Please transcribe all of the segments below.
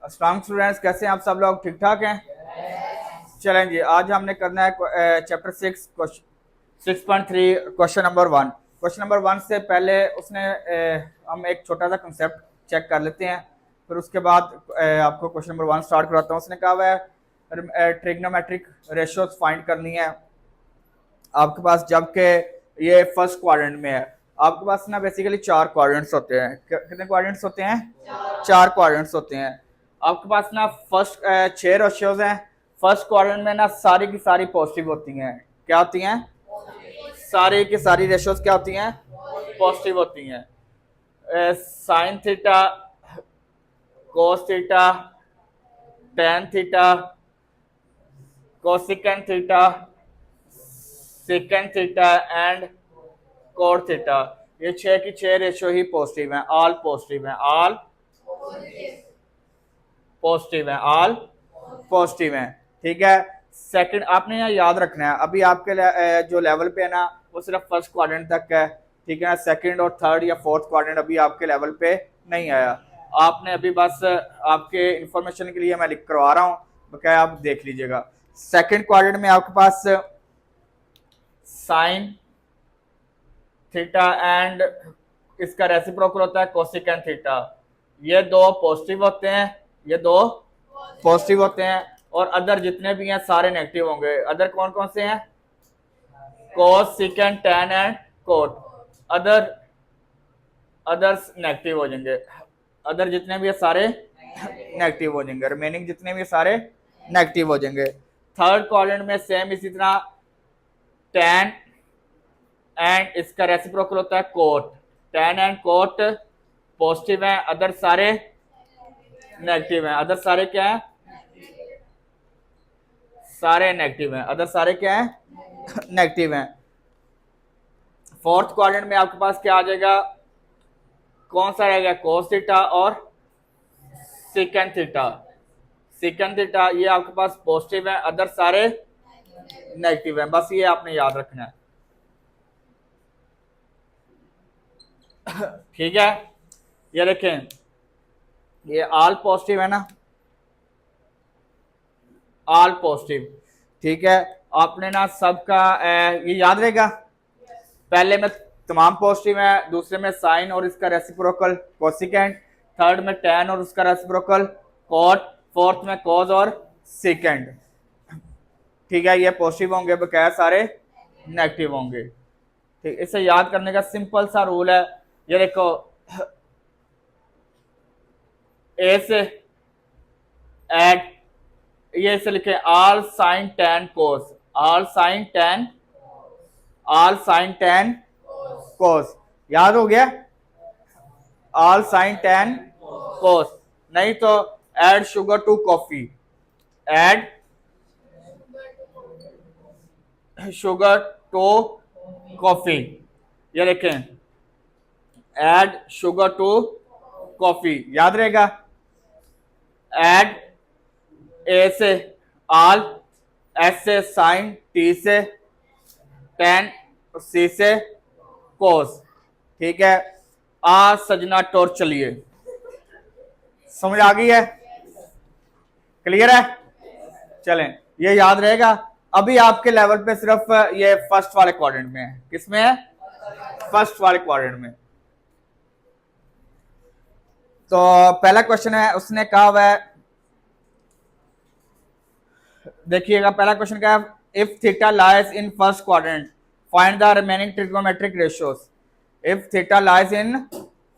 अस्सलाम स्टूडेंट्स, कैसे हैं आप सब लोग? ठीक ठाक हैं? चलें जी, आज हमने करना है chapter 6.3 question number 1। Question number 1 से पहले हम एक छोटा सा कंसेप्ट चेक कर लेते हैं, फिर उसके बाद आपको क्वेश्चन नंबर 1 स्टार्ट कराता हूँ। उसने कहा हुआ है ट्रिग्नोमेट्रिक रेशियोज फाइंड करनी है आपके पास, जबकि ये फर्स्ट क्वाड्रेंट में है। आपके पास ना बेसिकली 4 क्वाड्रेंट्स होते हैं। कितने क्वाड्रेंट्स होते हैं? 4 क्वाड्रेंट्स होते हैं आपके पास ना। फर्स्ट 6 रेशियोज हैं। फर्स्ट क्वाड्रेंट में ना सारी की सारी पॉजिटिव होती हैं। क्या होती हैं? सारी की सारी रेशियोज क्या होती हैं? पॉजिटिव होती हैं। Sign theta, cos theta, tan theta, cosecant theta, second theta and cot theta, ये 6 की 6 रेशियो ही पॉजिटिव हैं। ऑल पॉजिटिव हैं। ऑल पॉजिटिव हैं। ऑल पॉजिटिव हैं। ठीक है। सेकंड आपने यहाँ याद रखना है, अभी आपके जो लेवल पे है ना वो सिर्फ फर्स्ट क्वाड्रेंट तक है। ठीक है ना। सेकंड और थर्ड या फोर्थ क्वाड्रेंट अभी आपके लेवल पे नहीं आया। आपने अभी बस आपके इंफॉर्मेशन के लिए मैं लिख करवा रहा हूँ, बकाया आप देख लीजिएगा। सेकंड क्वाड्रेंट में आपके पास साइन थीटा एंड इसका रेसिप्रोकल होता है कोसिकेंट थीटा। ये दो पॉजिटिव होते हैं, ये दो पॉजिटिव होते हैं, और अदर जितने भी हैं सारे नेगेटिव होंगे। अदर कौन कौन से हैं? Cos, secant, tan and cot. Other others negative हो जाएंगे। अदर जितने भी है सारे नेगेटिव हो जाएंगे। रिमेनिंग जितने भी सारे नेगेटिव हो जाएंगे। थर्ड क्वाड्रेंट में सेम इसी तरह टैन एंड इसका रेसिप्रोकल होता है cot. Tan and cot positive है, अदर सारे नेगेटिव हैं। अदर सारे क्या है? सारे नेगेटिव हैं। अदर सारे क्या है? नेगेटिव हैं। फोर्थ क्वाड्रेंट में आपके पास क्या आ जाएगा? कौन सा रहेगा? कोस थीटा और सेकेंड थीटा। सेकेंड थीटा ये आपके पास पॉजिटिव है, अदर सारे नेगेटिव हैं। बस ये आपने याद रखना है। ठीक है। ये देखें, ये ऑल पॉजिटिव है ना, ऑल पॉजिटिव। ठीक है। आपने ना सबका ये याद रहेगा। पहले में तमाम पॉजिटिव है, दूसरे में साइन और इसका रेसिप्रोकल कोसिकेंट, थर्ड में टैन और उसका रेसिप्रोकल कॉट, फोर्थ में कॉज और सेकेंड। ठीक है। ये पॉजिटिव होंगे, बकाया सारे नेगेटिव होंगे। ठीक, इसे याद करने का सिंपल सा रूल है। ये देखो, ए से एड, ये इसे लिखे all sine tan cos. All sine tan, all sine tan cos. याद हो गया? All sine tan cos. नहीं तो add sugar to coffee. Add sugar to coffee. ये देखें, एड शुगर टू कॉफी। याद रहेगा। एड ए से ऑल, एस से साइन, टी से टैन, सी से कोस। ठीक है। आ सजना टोर, चलिए समझ आ गई है? क्लियर है? चलें, ये याद रहेगा। अभी आपके लेवल पे सिर्फ ये फर्स्ट वाले क्वाड्रेंट में है। किसमें है? फर्स्ट वाले क्वाड्रेंट में। तो पहला क्वेश्चन है, उसने कहा हुआ है, देखिएगा पहला क्वेश्चन क्या है? If theta lies in first quadrant find the remaining trigonometric ratios. If theta lies in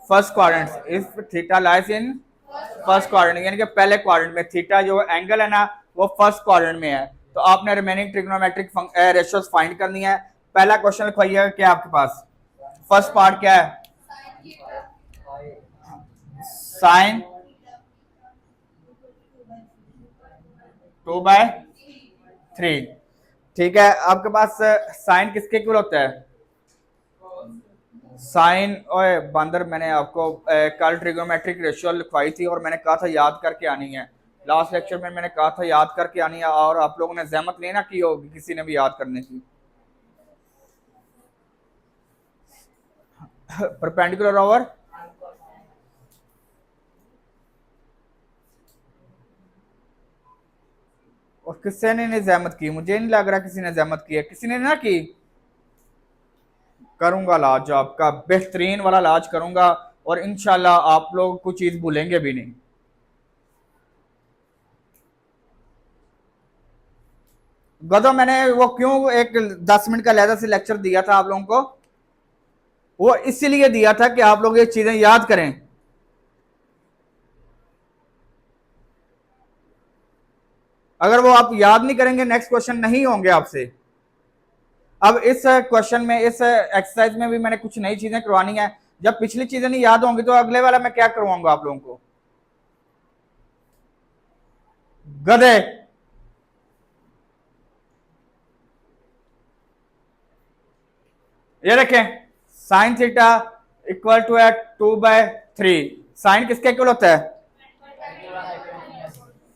first quadrant, if theta lies in first quadrant, यानी कि पहले क्वाड्रेंट में थीटा जो एंगल है ना वो फर्स्ट क्वाड्रेंट में है, तो आपने रिमेनिंग ट्रिग्नोमेट्रिक रेशियोज फाइंड करनी है। पहला क्वेश्चन लिखवाइएगा क्या आपके पास। फर्स्ट पार्ट क्या है? साइन 2/3। ठीक है। आपके पास साइन किसके इक्वल होता है? साइन, ओए बंदर, मैंने आपको कल ट्रिग्नोमेट्रिक रेशियो लिखवाई थी और मैंने कहा था याद करके आनी है। लास्ट लेक्चर में मैंने कहा था याद करके आनी है, और आप लोगों ने जहमत नहीं ना की होगी किसी ने भी याद करने की। परपेंडिकुलर ओवर और किसी ने जहमत की, मुझे नहीं लग रहा किसी ने जहमत की है, किसी ने ना की। करूंगा इलाज आपका, बेहतरीन वाला इलाज करूंगा और इंशाल्लाह आप लोग कुछ चीज भूलेंगे भी नहीं। गदो मैंने वो क्यों एक 10 मिनट का लहजा से लेक्चर दिया था आप लोगों को, वो इसीलिए दिया था कि आप लोग ये चीजें याद करें। अगर वो आप याद नहीं करेंगे नेक्स्ट क्वेश्चन नहीं होंगे आपसे। अब इस क्वेश्चन में, इस एक्सरसाइज में भी मैंने कुछ नई चीजें करवानी है। जब पिछली चीजें नहीं याद होंगी तो अगले वाला मैं क्या करवाऊंगा आप लोगों को? गधे। ये देखें, साइन थीटा इक्वल टू है 2/3। साइन किसके इक्वल होता है?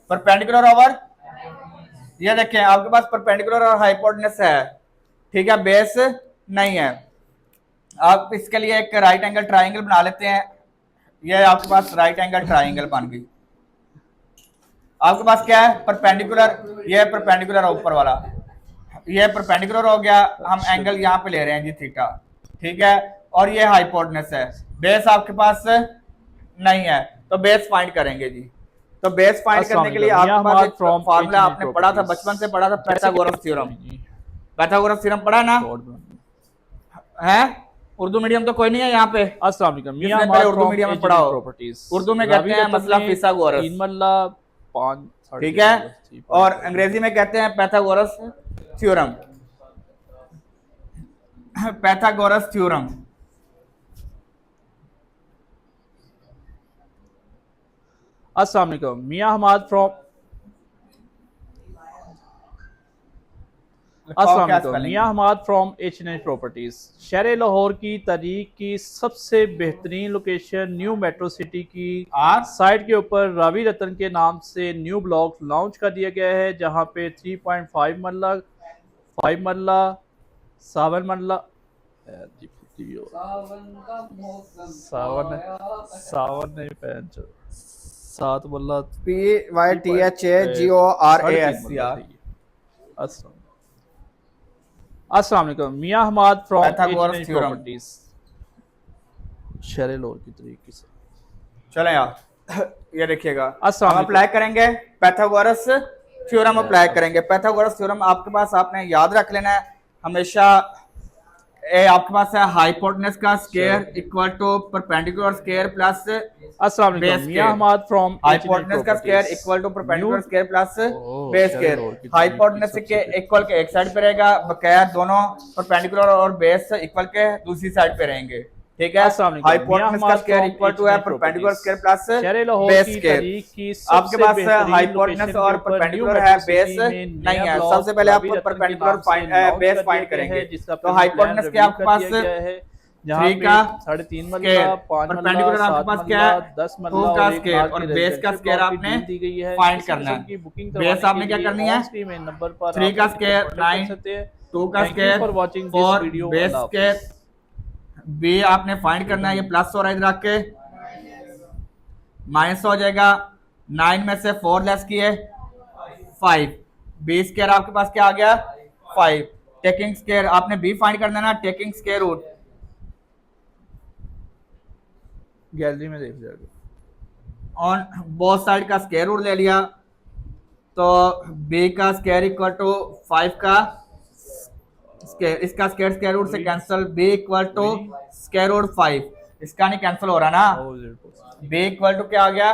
परपेंडिकुलर ओवर, ये देखें आपके पास परपेंडिकुलर और हाइपोटेनस है, ठीक है, बेस नहीं है। आप इसके लिए एक राइट एंगल ट्राइंगल बना लेते हैं। ये आपके पास राइट एंगल ट्राइंगल बन गई। आपके पास क्या है? परपेंडिकुलर, ये परपेंडिकुलर ऊपर वाला, ये परपेंडिकुलर हो गया, हम एंगल यहाँ पे ले रहे हैं जी थीटा, ठीक है, और ये हाइपोटेनस है। बेस आपके पास नहीं है तो बेस फाइंड करेंगे जी। तो बेस फाइंड करने के लिए आपके पास एक फार्मूला आपने पढ़ा था, बचपन से पढ़ा था, पाइथागोरस थ्योरम। पाइथागोरस थ्योरम पढ़ा ना है? उर्दू मीडियम तो कोई नहीं है यहाँ पे? अस्सलाम वालेकुम, उर्दू मीडियम में पढ़ा हो। उर्दू में कहते हैं मसला फिसागोरस, ठीक है, और अंग्रेजी में कहते हैं पाइथागोरस थ्योरम। Pythagoras theorem. अस्सलाम वालेकुम, Mian Hamad from Mian Hamad from H&H properties. शहर लाहौर की तारीख की सबसे बेहतरीन लोकेशन न्यू मेट्रो सिटी की साइट के ऊपर रावी रतन के नाम से न्यू ब्लॉक लॉन्च कर दिया गया है, जहां पे 3.5 मरला, 5 मरला, 7 मरला, सावन नहीं पहन 7 मरला PYTHAGORAS। अस्सलाम वालेकुम, Mian Hamad from H&H properties. शहर लाहौर की तरीके से चलें यार, ये देखिएगा, हम अप्लाई करेंगे पाइथागोरस थ्योरम, अप्लाई करेंगे पाइथागोरस थ्योरम। आपके पास आपने याद रख लेना है हमेशा, आपके पास है हाइपोटेनस का square equal to perpendicular square plus hypotenuse का square equal to perpendicular square plus base square. Hypotenuse के इक्वल के एक साइड पे रहेगा, बकाया दोनों परपेंडिकुलर और बेस इक्वल के दूसरी साइड पे रहेंगे, ठीक है। हाइपोटेनस का स्क्वायर इक्वल टू है perpendicular square plus base square. आपके पास हाइपोटेनस और परपेंडिकुलर है, बेस नहीं है। सबसे पहले आप परपेंडिकुलर बेस फाइंड करेंगे। तो हाइपोटेनस के आपके पास 3 का 3.5 मरला, 5 परपेंडिकुलर आपके पास क्या है 10 मरला का स्क्वायर, और बेस का स्क्वायर आपने फाइंड करना है। बेस आपने क्या करनी है? 3 का स्क्वायर 9, 2 का स्क्वायर 4, बेस स्क्वायर बी आपने फाइंड करना है। ये प्लस हो रहा है इधर आके, माइनस हो जाएगा। 9 में से 4 लेस किए 5, बी स्क्वायर आपके पास क्या आ गया 5। टेकिंग स्क्वायर आपने बी फाइंड करना है ना, टेकिंग स्क्वायर रूट गैलरी में देख जाएगा, ऑन बोथ साइड का स्क्वायर रूट ले लिया, तो बी का स्क्वायर इक्वल टू 5 का स्क्वायर, इसका स्क्वायर रूट से cancel, B equal to square root 5, इसका नहीं कैंसिल हो रहा ना। बी इक्वल टू क्या आ गया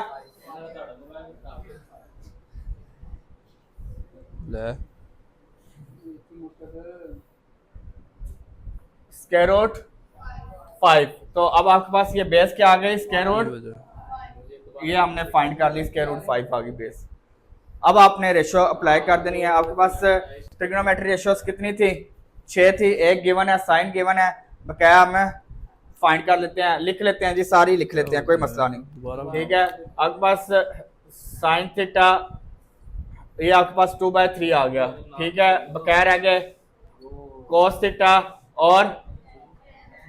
स्क्वायर रूट 5। तो अब आपके पास ये बेस क्या आ गई स्क्वायर रूट, ये हमने फाइंड कर ली, स्क्वायर रूट 5 आ गई बेस। अब आपने रेशो अप्लाई कर देनी है। आपके पास ट्रिग्नोमेट्री रेशियोस कितनी थी? 6 थी। एक गिवन है, साइन गिवन है, बकाया हमें फाइंड कर लेते हैं, लिख लेते हैं जी, सारी लिख लेते हैं, कोई मसला नहीं, ठीक है। आपके पास साइन थीटा ये आपके पास 2/3 आ गया, ठीक है, बकाया रह गए कोस थीटा और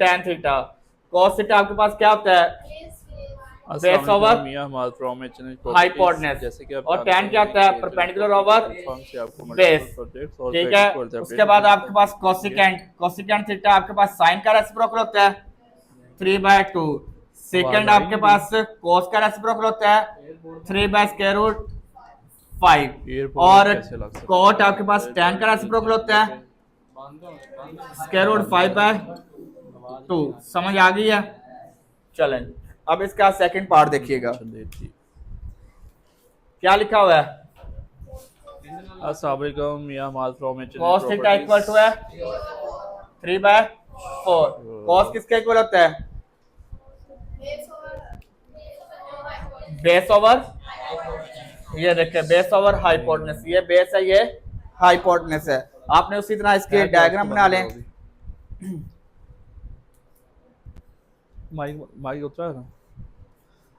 टैन थीटा। कोस थीटा आपके पास क्या होता है बेस ओवर हाइपोटेनस हाइपोटेनस। जैसे कि और tan क्या होता है? Perpendicular over base. ठीक है, उसके बाद आपके पास कोसिकेंट, कोसिकेंट थीटा आपके पास साइन का रेसिप्रोकल होता है 3/2। सेकंड आपके पास कोस का रेसिप्रोकल होता है 3/√5। और कोट आपके पास tan का रेसिप्रोकल होता है √5/2। समझ आ गई है? चलें, अब इसका सेकंड पार्ट देखिएगा, क्या लिखा हुआ है? cos थीटा इक्वल टू है 3/4। cos किसके इक्वल होता है? बेस ओवर, ये देखिए बेस ओवर हाइपोटेनस, ये बेस है, ये हाइपोटेनस है। आपने उसी तरह इसके डायग्राम बना लें। माइक माइक उतरा है ना।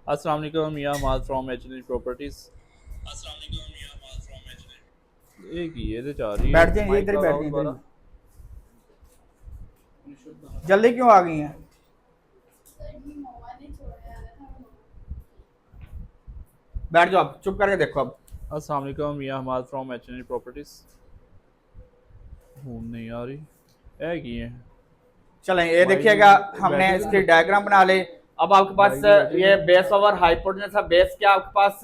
अस्सलाम वालेकुम, या हमाद फ्रॉम एचएनएच प्रॉपर्टीज। एक ही ये जा रही है, बैठ जाइए, इधर ही बैठ जाइए। जल्दी क्यों आ गई हैं? बैठ जाओ, आप चुप करके देखो। अब अस्सलाम वालेकुम, या हमाद फ्रॉम एचएनएच प्रॉपर्टीज। नहीं आ रही है की है। चलें, ये देखिएगा, हमने इसकी डायग्राम बना ली। अब आपके पास ये बेस ओवर हाइपोटेनस है। बेस क्या आपके पास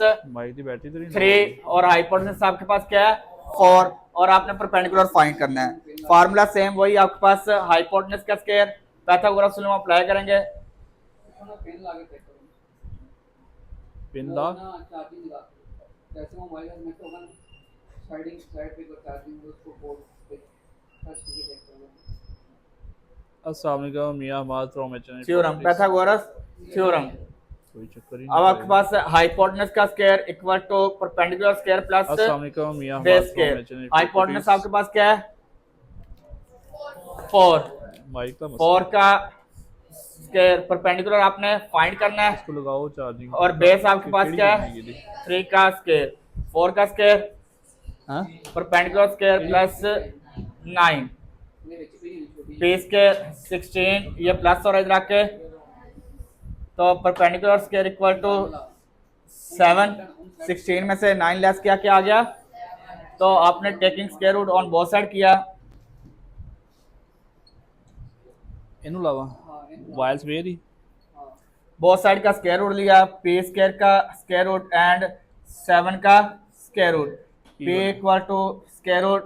3 और हाइपोटेनस आपके पास क्या है 4, और आपने परपेंडिकुलर फाइंड करना है। फार्मूला सेम वही आपके पास, हाइपोटेनस का स्क्वायर पाइथागोरस थ्योरम अप्लाई करेंगे। पिन ला अस्सलाम वालेकुम, या Hamad from H N H theorem, Pythagoras theorem. कोई चक्कर ही अब आपके पास हाइपोटेनस का square equal to perpendicular square plus base square. Hypotenuse आपके पास क्या है 4 का स्क्वायर, परपेंडिकुलर आपने फाइंड करना है। इसको लगाओ चार्जिंग। और बेस आपके पास क्या है 3 का स्क्वायर, 4 का square, perpendicular square plus 9, P square 16, ये प्लस और इधर आके तो परपेंडिकुलर स्क्वायर इक्वल टू 7। 16 में से 9 लेस किया, क्या आ गया? तो आपने taking square root on both side किया। इनु लावा वाइल्स वेरी बोथ साइड का स्क्वायर रूट लिया, पी स्क्वायर का स्क्वायर रूट एंड 7 का square root, P equal to square root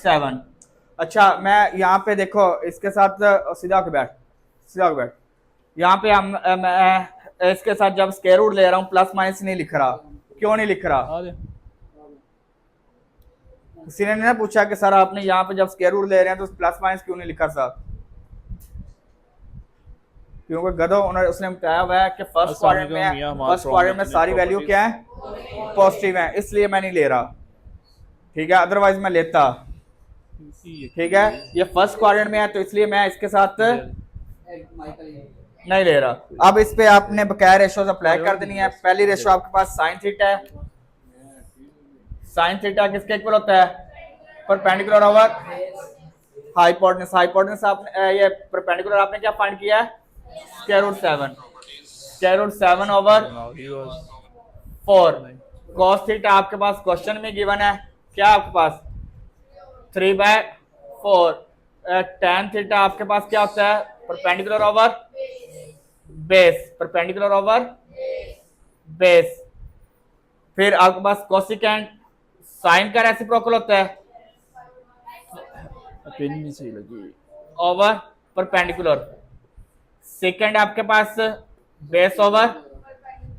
7। अच्छा, मैं यहाँ पे देखो इसके साथ सीधा होकर बैठ, सीधा होकर बैठ। यहाँ पे मैं इसके साथ जब स्क्वायर रूट ले रहा हूँ प्लस माइनस नहीं लिख रहा। क्यों नहीं लिख रहा? किसी ने ना पूछा कि सर आपने यहाँ पे जब स्क्वायर रूट ले रहे हैं तो प्लस माइनस क्यों नहीं लिखा सर? क्योंकि गधो उसने बताया हुआ है कि फर्स्ट क्वाड्रेंट में सारी वैल्यू क्या है पॉजिटिव है, इसलिए मैं नहीं ले रहा। ठीक है, अदरवाइज मैं लेता। ठीक है, ये फर्स्ट क्वाड्रेंट में है तो इसलिए मैं इसके साथ नहीं ले रहा। अब इस पे आपने बकाया रेशोज अप्लाई कर देनी है। पहली रेशो आपके पास साइन थीटा है। साइन थीटा किसके इक्वल होता है? Perpendicular over hypotenuse. हाइपोटेनस आपने ये परपेंडिकुलर आपने क्या फाइंड किया है square root 7, square root 7 over 4। cos theta आपके पास क्वेश्चन में गिवन है, क्या आपके पास 3/4। tan थीटा आपके पास क्या होता है perpendicular over base, perpendicular over base. फिर आपके पास कोसिकेंट साइन का रेसिप्रोकल होता है ओवर परपेंडिकुलर। सेकंड आपके पास बेस ओवर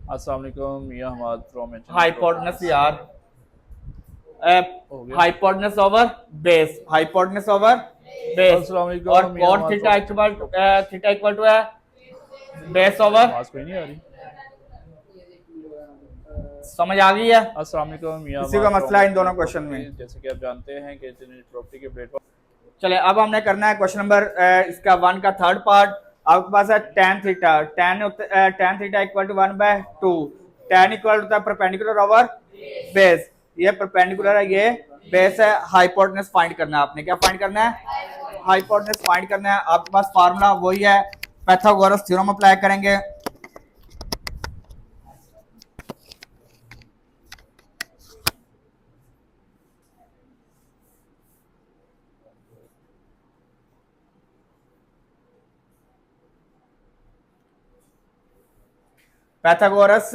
अस्सलाम वालेकुम, या हमाद फ्रॉम हाइपोटेनस यार, hypotenuse over base, hypotenuse over base. और cot थीटा इक्वल टू है बेस ओवर। कोई नहीं आ रही, समझ आ गई है? अस्सलाम वालेकुम, या किसी का मसला इन दोनों क्वेश्चन में? जैसे कि आप जानते हैं कि प्रॉपर्टी के प्लेटफॉर्म। चले, अब हमने करना है क्वेश्चन नंबर इसका 1 का थर्ड पार्ट। आपके पास है tan theta. tan theta equal to 1/2। tan इक्वल होता है परपेंडिकुलर ओवर बेस। ये परपेंडिकुलर है, ये बेस है। हाइपोटेनस फाइंड करना है आपने। क्या फाइंड करना है? हाइपोटेनस फाइंड करना है। आपके पास फार्मूला वही है, पाइथागोरस थ्योरम अप्लाई करेंगे। पैथागोरस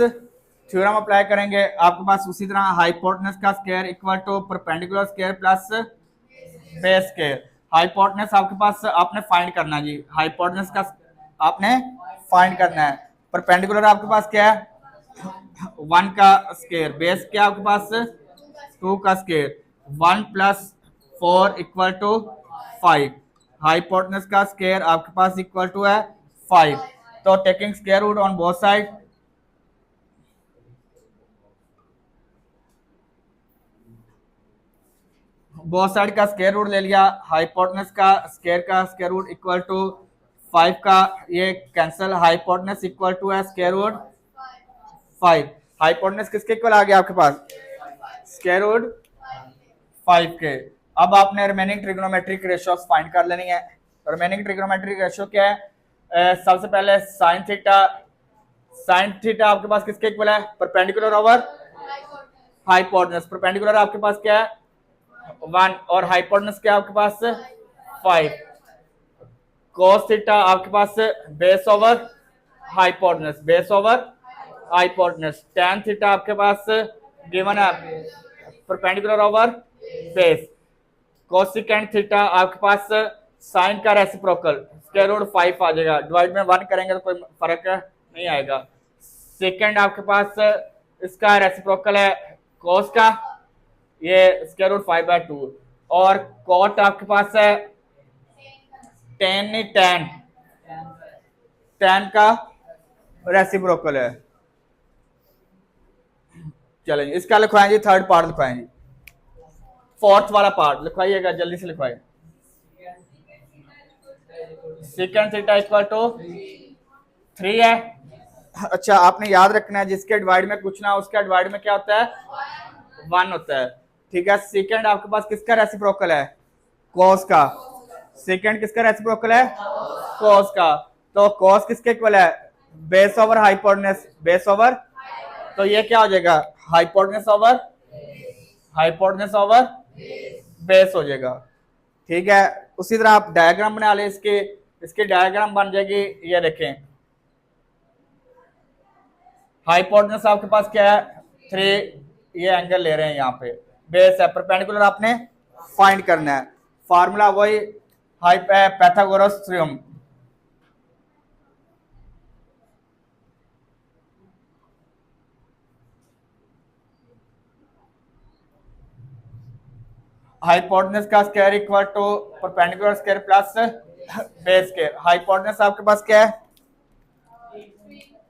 थ्योरम अप्लाई करेंगे, आपके पास उसी तरह हाइपोटेनस का square equal to perpendicular square plus base square. Hypotenuse आपके पास आपने फाइंड करना है जी, हाइपोटेनस का आपने फाइंड करना है। परपेंडिकुलर आपके पास क्या है 1 का स्क्वायर, बेस क्या आपके पास 2 का square, 1 plus 4 equal to 5। Hypotenuse का स्क्वायर आपके पास इक्वल टू है 5। तो taking square root on both side, both side का स्क्वायर रूट ले लिया। हाइपोटेनस का स्क्वायर रूट इक्वल टू 5 का ये कैंसिल, हाइपोटेनस इक्वल टू है स्क्वायर रूट 5। हाइपोटेनस किसके इक्वल आ गया आपके पास स्क्वायर रूट 5 के। अब आपने रिमेनिंग ट्रिग्नोमेट्रिक रेशियोस फाइंड कर लेनी है। रिमेनिंग ट्रिग्नोमेट्रिक रेशियो क्या है? सबसे पहले साइन थीटा आपके पास किसके इक्वल है? Perpendicular over hypotenuse. परपेंडिकुलर आपके पास क्या है 1 और हाइपोटेनस क्या आपके पास 5। cos थीटा आपके पास base over hypotenuse. tan theta आपके पास गिवन है perpendicular over base. Cosecant theta आपके पास साइन का रेसिप्रोकल स्क्वायर रूट 5 आ जाएगा, डिवाइड में 1 करेंगे तो कोई फर्क नहीं आएगा। सेकंड आपके पास इसका रेसिप्रोकल है cos का, ये स्क्वायर रूट 5/2। और कॉट आपके पास है tan का रेसिप्रोकल है। चलेंगे इसका लिखवाएं जी, थर्ड पार्ट लिखवाएं जी, फोर्थ वाला पार्ट लिखवाइएगा, जल्दी से लिखवाइए। सेकंड थीटा इक्वल टू 3 है। अच्छा आपने याद रखना है जिसके डिवाइड में कुछ ना उसके डिवाइड में क्या होता है 1 होता है, ठीक है। सेकंड आपके पास किसका रेसिप्रोकल है cos का, सेकंड किसका रेसिप्रोकल है cos का। तो cos किसके इक्वल है बेस ओवर हाइपोटेनस, तो ये क्या हो जाएगा हाइपोटेनस ओवर बेस हो जाएगा, ठीक है। उसी तरह आप डायग्राम बना ले, इसके डायग्राम बन जाएगी। ये देखें हाइपोटेनस आपके पास क्या है 3, ये एंगल ले रहे हैं यहाँ पे, बेस है। परपेंडिकुलर आपने फाइंड करना है, फार्मूला वही पैथागोरस थ्योरम। हाइपोटेनस का square equal to perpendicular square plus base square. Hypotenuse आपके पास क्या है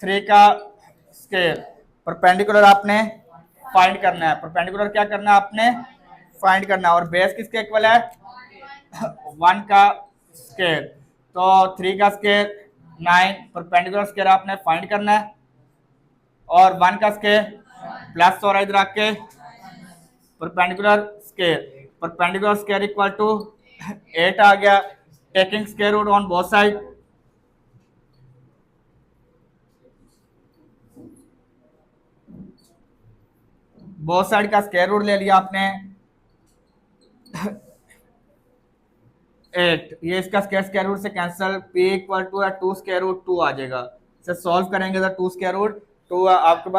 3 का स्क्वायर, परपेंडिकुलर आपने फाइंड करना है, परपेंडिकुलर क्या करना है आपने फाइंड करना है। और बेस किसके इक्वल है 1 का स्क्वायर, तो 3 का स्क्वायर 9, परपेंडिकुलर स्क्वायर आपने फाइंड करना है। और 1 का स्क्वायर प्लस और इधर आके परपेंडिकुलर स्क्वायर इक्वल टू 8 आ गया। Taking square root on both side, both side का स्क्वायर रूट ले लिया आपने 8। ये इसका स्क्वायर रूट से कैंसिल, p इक्वल टू है 2 स्क्वायर रूट 2 आ जाएगा। इसे सॉल्व करेंगे तो 2 स्क्वायर रूट 2 आपके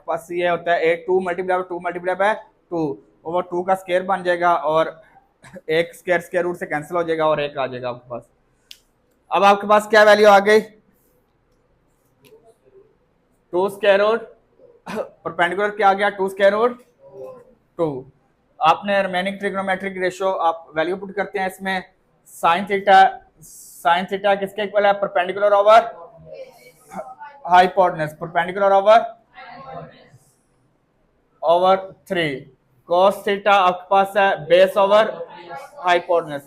पास ये होता है 8, 2 मल्टीप्लाई बाय 2 ओवर 2 का स्क्वायर बन जाएगा, और एक स्क्वायर रूट से कैंसिल हो जाएगा और एक आ जाएगा आपके पास। अब आपके पास क्या वैल्यू आ गई 2 स्क्वायर रूट, परपेंडिकुलर क्या आ गया 2 स्क्वायर रूट 2। आपने रिमेनिंग ट्रिग्नोमेट्रिक रेशियो आप वैल्यू पुट करते हैं इसमें। साइन थीटा किसके इक्वल है perpendicular over hypotenuse, perpendicular over 3। cos theta आपके पास है base over hypotenuse.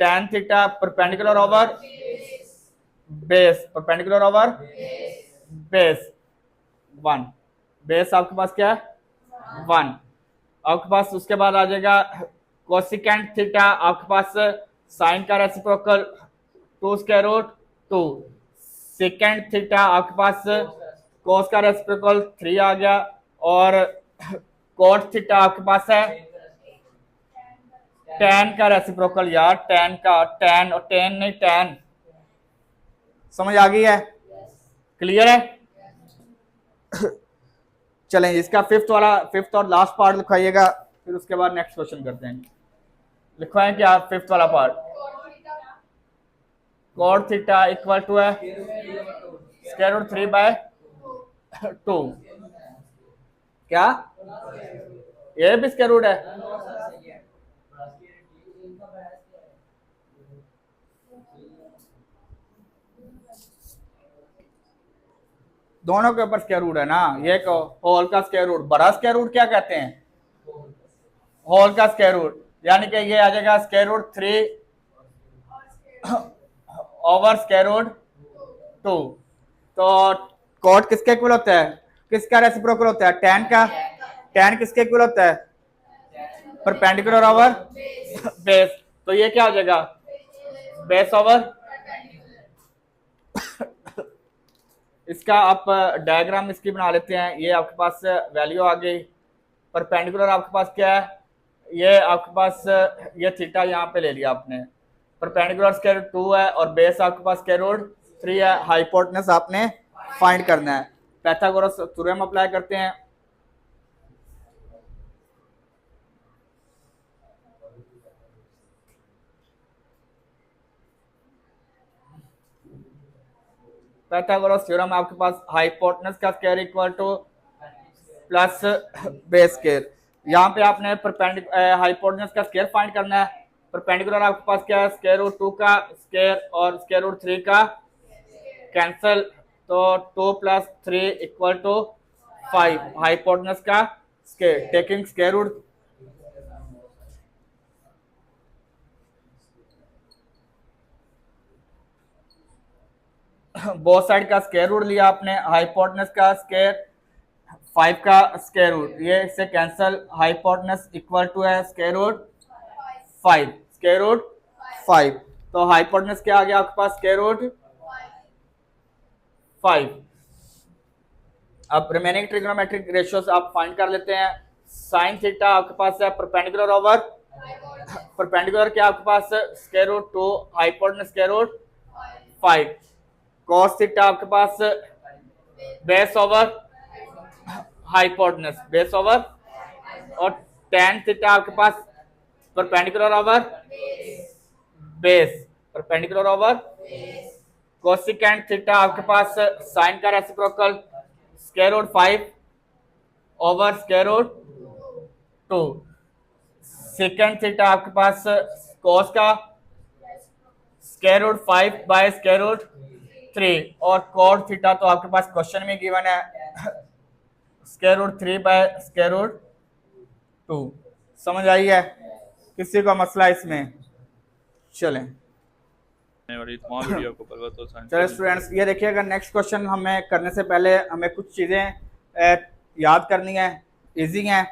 tan theta perpendicular over base 1, base आपके पास क्या है 1। आपके पास उसके बाद आ जाएगा कोसिकेंट थीटा आपके पास साइन का reciprocal 2 square root 2। Second theta आपके पास कोस का रेसिप्रोकल 3 आ गया। और कोट थीटा आपके पास है tan का रेसिप्रोकल, यार tan नहीं tan, समझ आ गई है क्लियर है। चलें इसका फिफ्थ और लास्ट पार्ट लिखवाइएगा, फिर उसके बाद नेक्स्ट क्वेश्चन करते हैं। लिखवाएं क्या फिफ्थ वाला part? Cot theta equal to है स्क्वायर रूट 3/2। क्या ये भी स्क्वायर रूट है? दोनों के ऊपर स्क्वायर रूट है ना। ये को होल का स्क्वायर रूट, बड़ा स्क्वायर रूट क्या कहते हैं? होल का स्क्वायर रूट, यानी कि ये आ जाएगा square root 3 over square root 2। तो कॉट किसके इक्वल होता है? किसका रेसिप्रोकल होता है? tan का। tan किसके इक्वल होता है? Perpendicular over base. तो ये क्या हो जाएगा? Base over. इसका आप डायग्राम इसकी बना लेते हैं। ये आपके पास वैल्यू आ गई। परपेंडिकुलर आपके पास क्या है? ये आपके पास ये थीटा यहाँ पे ले लिया आपने। परपेंडिकुलर स्क्वायर रूट 2 है और बेस आपके पास स्क्वायर रूट 3 है। हाइपोटेनस आपने फाइंड करना है। पाइथागोरस थ्योरम अप्लाई करते हैं। पाइथागोरस थ्योरम आपके पास हाइपोटेनस का square equal two plus base square. यहाँ पे आपने हाइपोटेनस का स्क्वायर फाइंड करना है। परपेंडिकुलर आपके पास क्या है? स्क्वायर रूट 2 का स्क्वायर और स्क्वायर रूट 3 का कैंसिल, तो 2 + 3 = 5। हाइपोटेनस का square taking square root both side का स्क्वायर रूट लिया आपने। हाइपोटेनस का स्क्वायर 5 का स्क्वायर रूट, ये इससे कैंसिल। हाइपोटेनस इक्वल टू है स्क्वायर रूट 5, स्क्वायर रूट 5। तो हाइपोटेनस क्या आ गया आपके पास? Square root 5। अब रिमेनिंग ट्रिग्नोमेट्रिक रेशियोज आप फाइंड कर लेते हैं। साइन थीटा आपके पास है परपेंडिकुलर ओवर परपेंडिकुलर क्या आपके पास? Square root 2 hypotenuse square root 5। Cos theta आपके पास base over hypotenuse, base over. और tan थीटा आपके पास perpendicular over base, perpendicular over. Cosecant theta आपके पास साइन का reciprocal square root 5 over square root 2। Second theta आपके पास कोस का स्क्वायर रूट 5/स्क्वायर रूट 3। और कॉट थीटा तो आपके पास क्वेश्चन में गिवन है स्क्वायर रूट 3/स्क्वायर रूट 2। समझ आई है? किसी का मसला इसमें? चलें चलो स्टूडेंट्स, ये देखिएगा नेक्स्ट क्वेश्चन हमें करने से पहले हमें कुछ चीज़ें याद करनी है, इजी हैं,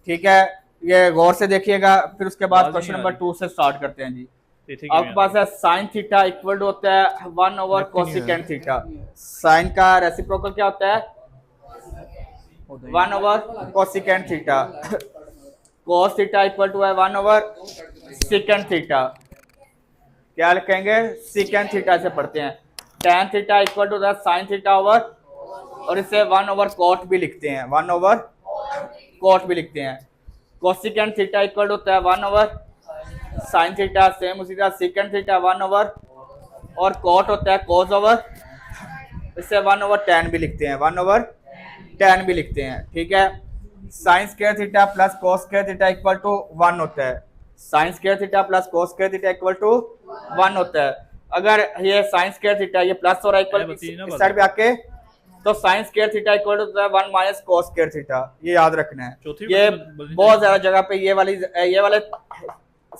ठीक है? ये गौर से देखिएगा, फिर उसके बाद क्वेश्चन नंबर 2 से स्टार्ट करते हैं जी। आपके पास है साइन थीटा इक्वल टू होता है 1 ओवर कोसिकेंट थीटा। साइन का रेसिप्रोकल क्या होता है? 1 over cosecant theta. Cos theta equal to है 1 ओवर सेकेंट थीटा। क्या लिखेंगे? सेकेंट थीटा से पढ़ते हैं। tan theta equal to sine theta over, और इसे 1 ओवर कॉट भी लिखते हैं, 1 ओवर कॉट भी लिखते हैं। कोसिकेंट थीटा इक्वल होता है 1 ओवर साइन थीटा, सेम उसी तरह सेकेंड थीटा 1 ओवर, और कॉट होता है कोस ओवर, इसे 1 ओवर tan भी लिखते हैं, 1 ओवर tan भी लिखते हैं, ठीक है? Sine square theta plus cos square theta equal to 1 होता है। Sine square theta plus cos square theta equal to 1 होता है। अगर ये साइन स्क्वायर थीटा ये प्लस हो रहा है इक्वल इस साइड पे आके, तो sine square theta equal to 1 minus cos square theta. ये याद रखना है। ये बहुत ज्यादा जगह पे ये वाले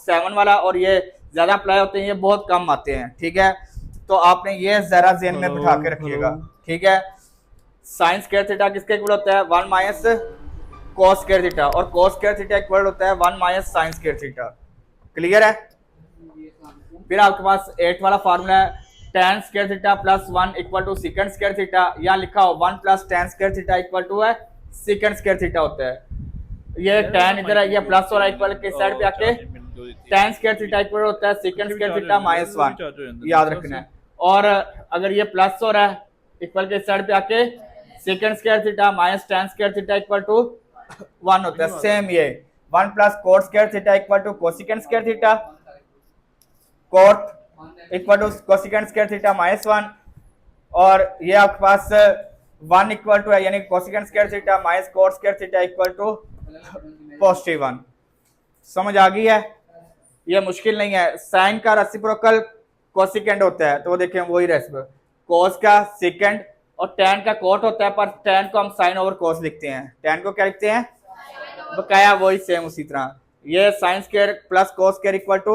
7 वाला और ये ज्यादा अप्लाई होते हैं, ये बहुत कम आते हैं, ठीक है? तो आपने ये जरा ज़हन में बिठा के रखिएगा, ठीक है? साइन स्क्वायर थीटा किसके इक्वल होता है? 1 माइनस कोस स्क्वायर थीटा, और कोस स्क्वायर थीटा इक्वल होता है 1 minus sine square theta. Clear है? फिर आपके पास 8 वाला फार्मूला है tan square theta plus 1 equal to second square theta. यहाँ लिखा हो 1 plus tan square theta equal to है सेकंड स्क्वायर थीटा होता है। ये tan इधर है, ये प्लस हो रहा है इक्वल के साइड पे आके tan स्क्वायर थीटा इक्वल होता है सेकंड स्क्वायर थीटा माइनस 1, याद रखना है। और अगर ये प्लस हो रहा है इक्वल के साइड पे आके second square theta minus tan square theta equal to 1 होता है। सेम ये 1 plus cot square theta equal to cosecant square theta, cot equal to cosecant square theta minus 1, और ये आपके पास 1 इक्वल टू है यानी cosecant square theta minus cot square theta equal to positive 1। समझ आ गई है? ये मुश्किल नहीं है। साइन का रेसिप्रोकल कोसिकेंड होता है, तो वो देखें वही रेसिप्रोकल, कोस का सेकेंड और tan का कोट होता है, पर tan को हम साइन ओवर कोस लिखते हैं। tan को क्या लिखते हैं? बकाया वही सेम उसी तरह। ये sine square plus cos square equal to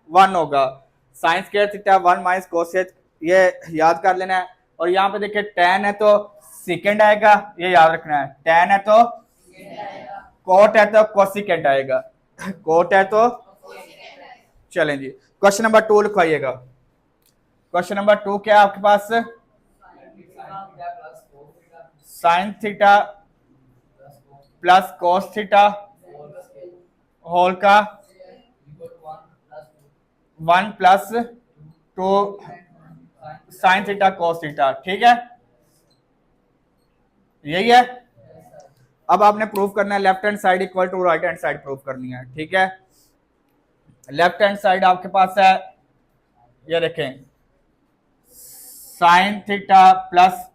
1 होगा। Sine square theta 1 minus cos, ये याद कर लेना है। और यहाँ पे देखिए tan है तो सेकेंड आएगा, ये याद रखना है। tan है तो कोट है तो कोसिकेंड आएगा, कोट है तो। चलें जी, क्वेश्चन नंबर 2 लिखवाइएगा। क्वेश्चन नंबर 2 क्या है आपके पास? Sine theta plus cos theta whole का 1 plus 2 sine theta cos theta, ठीक है? यही है। अब आपने प्रूव करना है left hand side equal to right hand side prove करनी है, ठीक है? लेफ्ट हैंड साइड आपके पास है, ये देखें, sine theta plus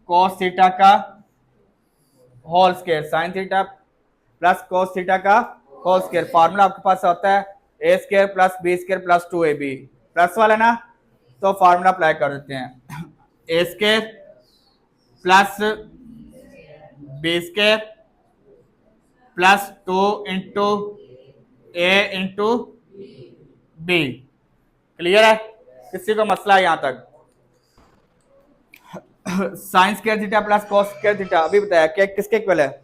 cos theta का whole square, sine theta plus cos theta का होल स्क्वायर। फार्मूला आपके पास होता है A square plus B square plus 2ab, plus वाला ना, तो फार्मूला अप्लाई कर देते हैं। A square plus B square plus 2 into A into B. Clear है? किसी को मसला है यहां तक? Sine square theta plus cos square theta अभी बताया क्या किसके इक्वल है?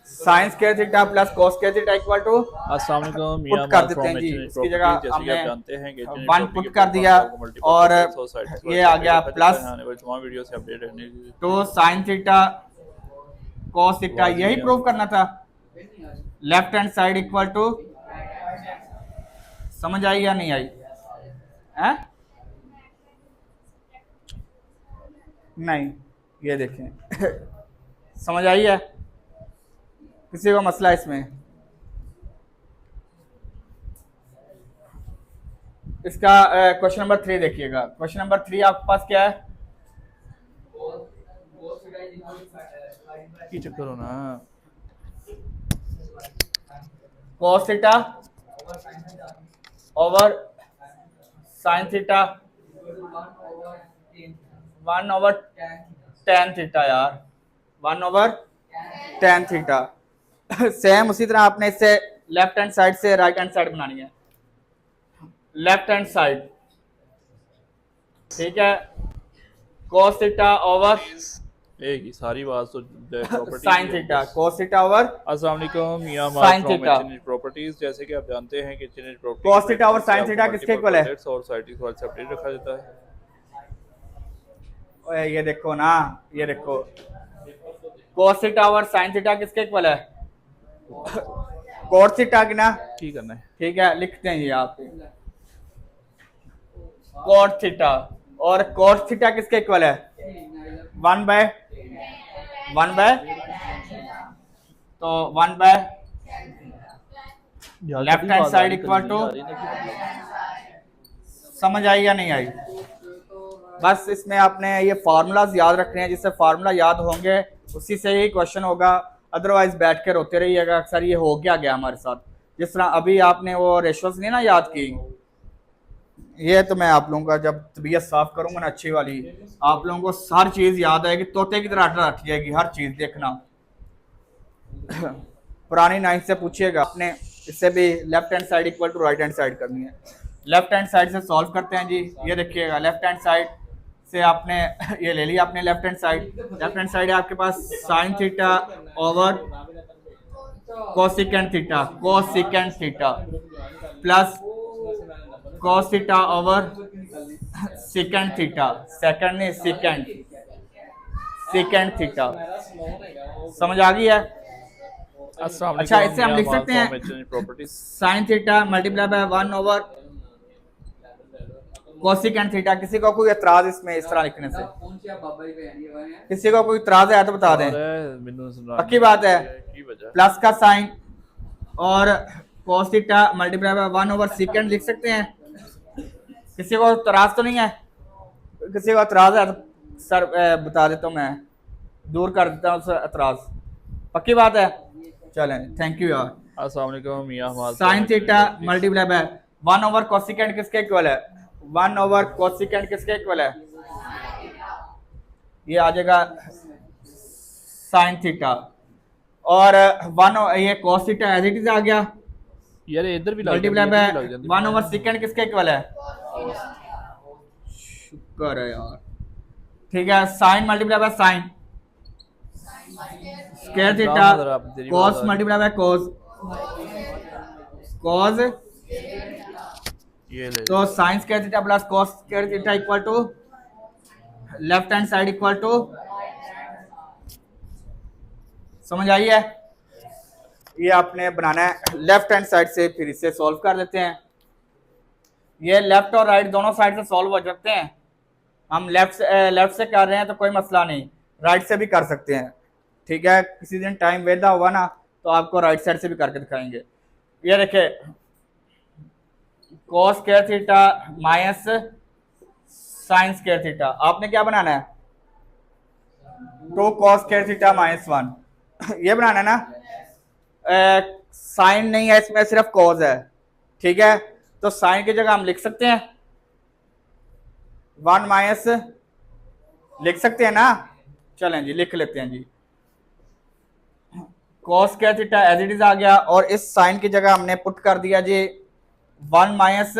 Sine square theta plus cos square theta equal to, अस्सलाम वालेकुम, पुट कर देते हैं जी। इसकी जगह हमने 1 पुट कर दिया और ये आ गया प्लस तमाम वीडियो से अपडेट रहने के लिए। तो साइन थीटा कॉस थीटा, यही प्रूव करना था। Left hand side equal to, समझ आई या नहीं आई? है? नहीं, ये देखें समझ आई है? किसी को मसला है इसमें? इसका क्वेश्चन नंबर 3 देखिएगा। क्वेश्चन नंबर 3 आपके पास क्या है? की चक्कर हो ना, cos theta over sign theta 1 over tan theta, यार 1 ओवर tan थीटा। सेम उसी तरह आपने इससे लेफ्ट हैंड साइड से राइट हैंड साइड बनानी है। लेफ्ट हैंड साइड, ठीक है, cos थीटा ओवर एक ही सारी बात तो sine theta, cos theta over अस्सलाम वालेकुम, Mian Sin from theta। H N H properties. जैसे कि आप जानते हैं कि H N H properties cos theta over sin theta किसके इक्वल है? और साइड से अपडेट रखा जाता है। ओए ये देखो ना, ये देखो cos theta over sin theta किसके इक्वल है? cos थीटा की ना, की करना है, ठीक है, लिखते हैं ये आप cos थीटा, और cos थीटा किसके इक्वल है? 1 बाय तो 1 by left hand side equal to, समझ आई या नहीं आई? बस इसमें आपने ये फार्मूलाज याद रखने हैं, जिससे फार्मूला याद होंगे उसी से ही क्वेश्चन होगा। अदरवाइज बैठ के रोते रहिएगा। अक्सर ये हो गया हमारे साथ। जिस तरह अभी आपने वो रेशोस नहीं ना याद की, ये तो मैं आप लोगों का जब तबीयत साफ करूंगा ना अच्छी वाली, आप लोगों को हर चीज याद आएगी, तोते की तरह रट जाएगी हर चीज। देखना पुरानी 9 से पूछिएगा आपने, इससे भी left hand side equal to right hand side करनी है। लेफ्ट हैंड साइड से सॉल्व करते हैं जी। ये देखिएगा, लेफ्ट हैंड साइड से आपने ये ले लिया आपने left hand side. Left hand side है आपके पास sine theta over cosecant theta plus cos theta over second theta, second नहीं सेकेंड थीटा। समझ आ गई है? अस्सलाम अच्छा, वालेकुम, इससे हम लिख मियां सकते फ्रॉम हैं H N H properties. Sine theta multiply by 1 over cosecant theta. किसी को कोई एतराज इसमें इस तरह लिखने से? कौन सी आप बाबा जी बयान ये हुए हैं? किसी को कोई एतराज है तो बता दें। पक्की बात है। प्लस का साइन और cos theta multiply by 1 over second लिख सकते हैं। किसी को एतराज तो नहीं है? किसी को एतराज है तो सर बता देता हूँ, मैं दूर कर देता हूँ उससे एतराज। पक्की बात है। चलें, थैंक यू यार। अस्सलाम वालेकुम Mian Hamad. Sine theta multiply by 1 over cosecant किसके इक्वल है? 1 ओवर कोसिकेंट किसके इक्वल है? ये आ जाएगा साइन थीटा। और 1 ये cos theta as it is आ गया यार इधर भी मल्टीप्लाई बाय 1 ओवर सेकंड किसके इक्वल है? शुक्र है यार। ठीक है, sine multiply by sine square theta cos multiply by cos cos ये ले तो sine square theta plus cos square theta equal to left hand side equal to, समझ आई है? ये आपने बनाना है लेफ्ट हैंड साइड से, फिर इसे सॉल्व कर लेते हैं। ये लेफ्ट और राइट दोनों साइड से सॉल्व हो सकते हैं। हम लेफ्ट से कर रहे हैं तो कोई मसला नहीं, राइट से भी कर सकते हैं। ठीक है, किसी दिन टाइम वेदा हुआ ना तो आपको राइट साइड से भी करके दिखाएंगे। ये देखिए cos square theta minus sine square theta, आपने क्या बनाना है? 2 cos स्क्वायर थीटा माइनस 1 ये बनाना है ना। साइन नहीं है इसमें, सिर्फ cos है। ठीक है, तो साइन की जगह हम लिख सकते हैं 1 माइनस, लिख सकते हैं ना। चलें जी, लिख लेते हैं जी। cos square theta as it is आ गया और इस साइन की जगह हमने पुट कर दिया जी 1 माइनस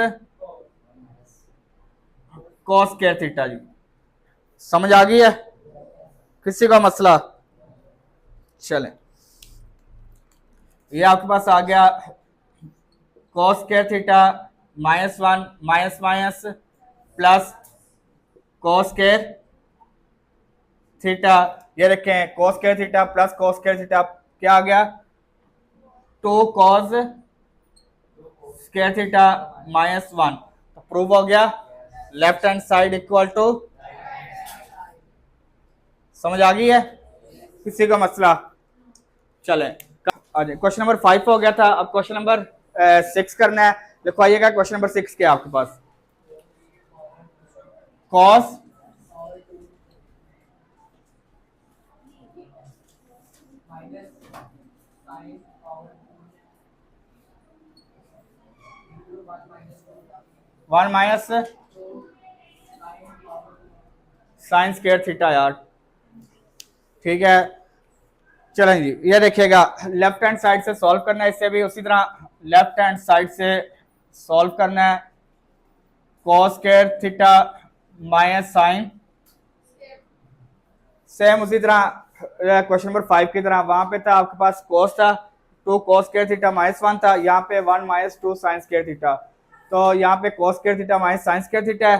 cos स्क्वायर थीटा जी। समझ आ गई है? किसी का मसला? चलें, ये आपके पास आ गया cos square theta minus 1 minus minus plus cos square theta. ये रखें cos square theta plus cos square theta क्या आ गया? 2 cos स्क्वायर थीटा माइनस 1। तो प्रूव हो गया left hand side equal to, समझ आ गई है? किसी का मसला? चलें, क्वेश्चन नंबर 5 हो गया था, अब क्वेश्चन नंबर 6 करना है। लिखवाइएगा क्वेश्चन नंबर 6 क्या आपके पास? cos 1 minus sine square theta यार। ठीक है, चलें जी, ये देखिएगा लेफ्ट हैंड साइड से सॉल्व करना है, इससे भी उसी तरह लेफ्ट हैंड साइड से सॉल्व करना है। cos square theta minus sine, same उसी तरह क्वेश्चन नंबर 5 की तरह, वहां पे था आपके पास cos था, 2 cos स्क्वायर थीटा माइनस 1 था, यहाँ पे 1 माइनस 2 साइन स्क्वायर थीटा। तो यहाँ पे cos square theta minus sine square theta है,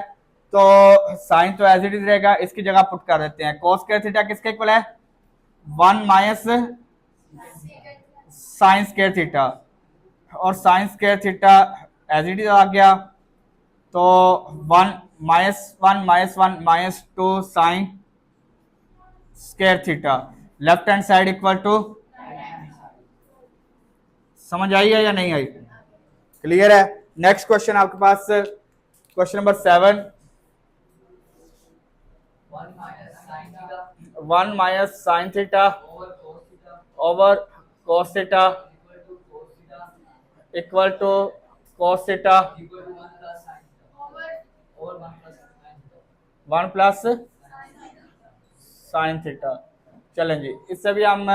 तो साइन तो एज इट इज रहेगा, इसकी जगह पुट कर देते हैं। cos स्क्वायर थीटा किसके इक्वल है? 1 माइनस साइन स्क्वायर थीटा, और sine square theta as it is आ गया, तो 1 minus 1 minus 1 minus 2 sine square theta, left hand side equal to, समझ आई है या नहीं आई? क्लियर है? नेक्स्ट क्वेश्चन आपके पास question number 7, 1 minus sine theta over cos theta equal to cos theta 1 plus sine theta. चलें जी, इससे भी हम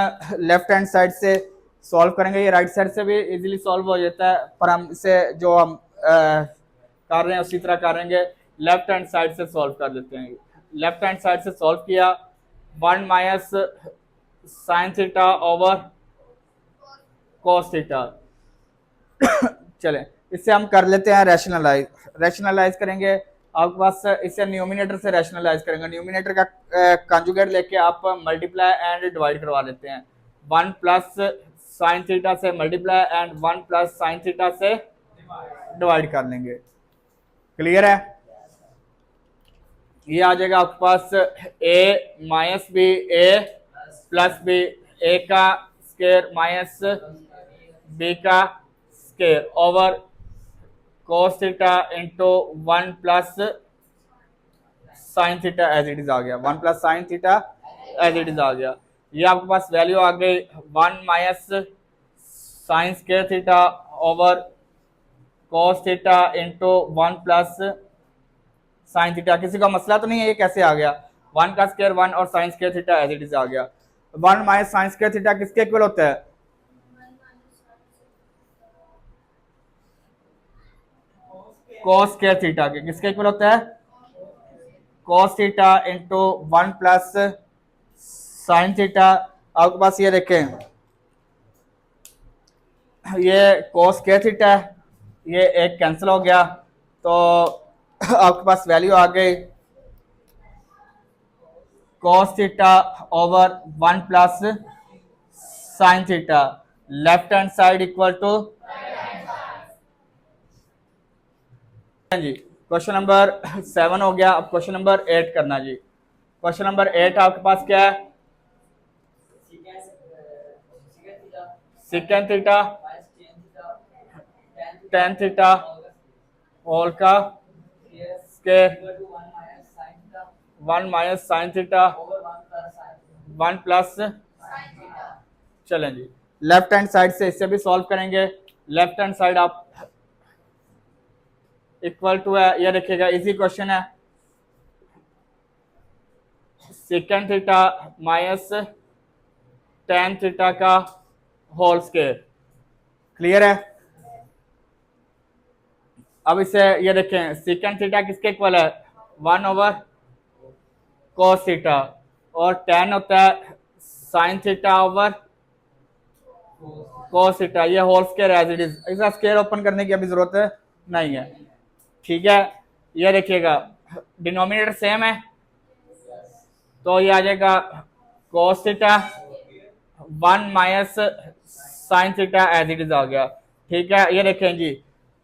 लेफ्ट हैंड साइड से सॉल्व करेंगे, ये राइट साइड से भी इजीली सॉल्व हो जाता है, पर हम इसे जो हम कर रहे हैं उसी तरह करेंगे, लेफ्ट हैंड साइड से सॉल्व कर देते हैं। लेफ्ट हैंड साइड से सॉल्व किया 1 minus sine theta over cos theta. चलें, इससे हम कर लेते हैं रैशनलाइज करेंगे। आपके पास इसे न्यूमिनेटर से रैशनलाइज करेंगे, न्यूमिनेटर का कंजुगेट लेके आप मल्टीप्लाई एंड डिवाइड करवा लेते हैं। 1 प्लस साइन थीटा से multiply and 1 plus sine theta से डिवाइड कर लेंगे। क्लियर है? ये आ जाएगा आपके पास A minus B A plus B, A का स्केयर माइनस बी का square over cos theta into 1 plus sine theta as it is आ गया, 1 plus sine theta as it is आ गया। ये आपके पास वैल्यू आ गई 1 minus sine square theta over cos theta into 1 plus sine theta. किसी का मसला तो नहीं है ये कैसे आ गया? 1 का स्केयर 1 और sine square theta as it is आ गया। 1 माइनस साइन स्केयर थीटा किसके इक्वल होता है? cos स्केयर थीटा के। किसके इक्वल होता है? cos theta into 1 plus sine theta. आपके पास ये देखें, ये cos स्केयर थीटा है, ये एक कैंसिल हो गया, तो आपके पास वैल्यू आ गई cos theta over 1 plus sine theta. Left hand side equal to जी। क्वेश्चन नंबर 7 हो गया। अब क्वेश्चन नंबर 8 करना जी। क्वेश्चन नंबर 8 आपके पास क्या है? Secant theta tan theta whole का square 1 minus sine theta 1 plus. चलें जी, लेफ्ट हैंड साइड से इससे भी सॉल्व करेंगे। लेफ्ट हैंड साइड आप इक्वल टू है, ये देखिएगा इजी क्वेश्चन है, secant theta minus tan theta का होल स्केयर। क्लियर है? अब इसे ये देखें, सेकेंड थीटा किसके इक्वल है? 1 ओवर cos थीटा, और टेन होता है sine theta over cos theta. ये whole square as it is, इसका स्केयर ओपन करने की अभी जरूरत नहीं है। ठीक है, ये देखिएगा डिनोमिनेटर सेम है, तो ये आ जाएगा cos theta 1 minus sine theta as it is आ गया। ठीक है, ये देखें जी,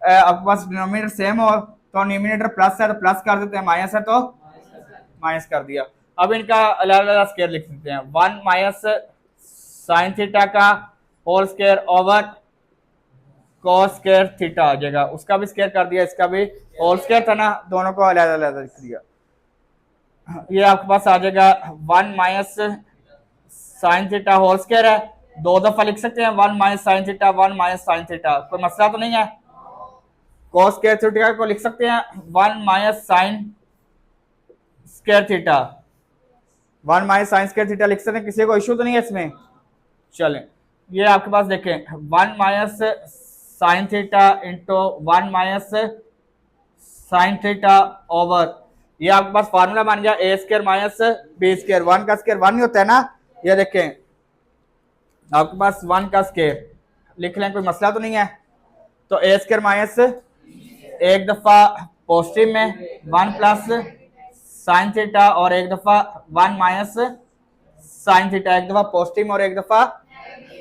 आपके पास डिनोमिनेटर सेम हो तो न्यूमिनेटर प्लस है तो प्लस कर देते हैं, माइनस है तो माइनस कर दिया। अब इनका अलग अलग स्केयर लिख सकते हैं। 1 माइनस साइन थीटा का whole square over cos square theta आ जाएगा, उसका भी स्केयर कर दिया, इसका भी होल स्केयर था ना, दोनों को अलग अलग लिख दिया। ये आपके पास आ जाएगा 1 minus sine theta whole square है, दो दफा लिख सकते हैं 1 minus sine theta 1 minus sine theta, कोई मसला तो नहीं है। cos स्केयर थीटा को लिख सकते हैं 1 minus sine square theta, 1 minus sine square theta लिख सकते हैं, किसी को इश्यू तो नहीं है इसमें। चलें, ये आपके पास देखें 1 minus sine theta into 1 minus sine theta over, ये आपके पास फार्मूला बन गया ए स्केयर माइनस बी स्केयर। 1 का स्केयर 1 ही होता है ना, ये देखें आपके पास 1 का स्केयर लिख लें, कोई मसला तो नहीं है। तो ए स्केयर माइनस एक दफा पॉजिटिव में 1 प्लस साइन थीटा, और एक दफा 1 माइनस साइन थीटा, एक दफा पॉजिटिव और एक दफा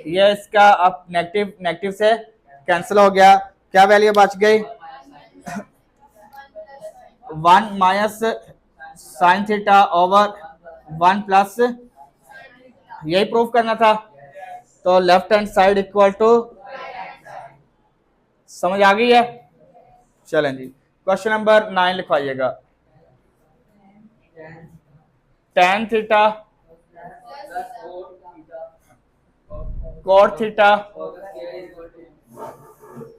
ये इसका अब नेगेटिव नेगेटिव से कैंसिल हो गया। क्या वैल्यू बच गई? 1 minus sine theta over 1 plus, यही प्रूफ करना था। तो left hand side equal to, समझ आ गई है? चलें जी, क्वेश्चन नंबर 9 लिखवाइएगा। Tan theta cot theta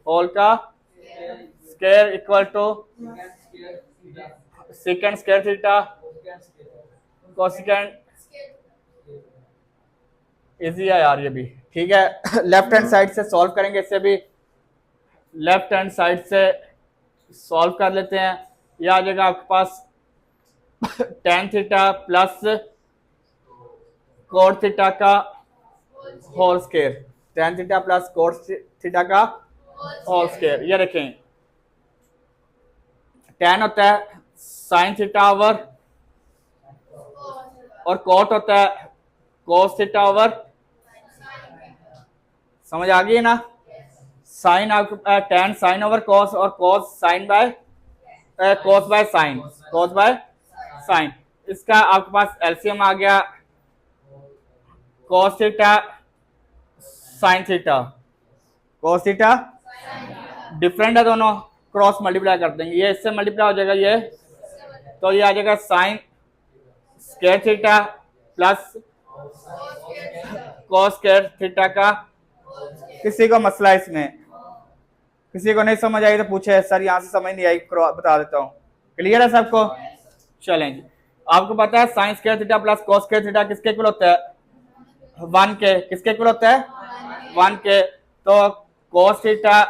whole का square equal to secant square theta cosecant. Easy है यार ये भी। ठीक है, लेफ्ट हैंड साइड से सॉल्व करेंगे, इससे भी लेफ्ट हैंड साइड से सॉल्व कर लेते हैं। यह आ जाएगा आपके पास tan theta plus cot theta का whole square, tan theta plus cot theta का होल स्केयर। ये देखें टेन होता है साइन थीटा ओवर, और कोट होता है कोस थीटा ओवर। समझ आ गई है ना? साइन टेन साइन ओवर कोस, और कोस sign by cos by sine, cos by sine. इसका आपके पास एलसीएम आ गया cos theta sine theta, cos theta different है दोनों, क्रॉस मल्टीप्लाई कर देंगे, ये इससे मल्टीप्लाई हो जाएगा ये, तो ये आ जाएगा sine square theta plus cos square theta का। किसी को मसला है इसमें, किसी को नहीं समझ आई तो पूछे सर यहाँ से समझ नहीं आई, बता देता हूँ। क्लियर है सबको? चलेंगे, आपको पता है sine square theta plus cos square theta किसके इक्वल होता है? 1 के। किसके इक्वल होता है? 1 के। तो cos theta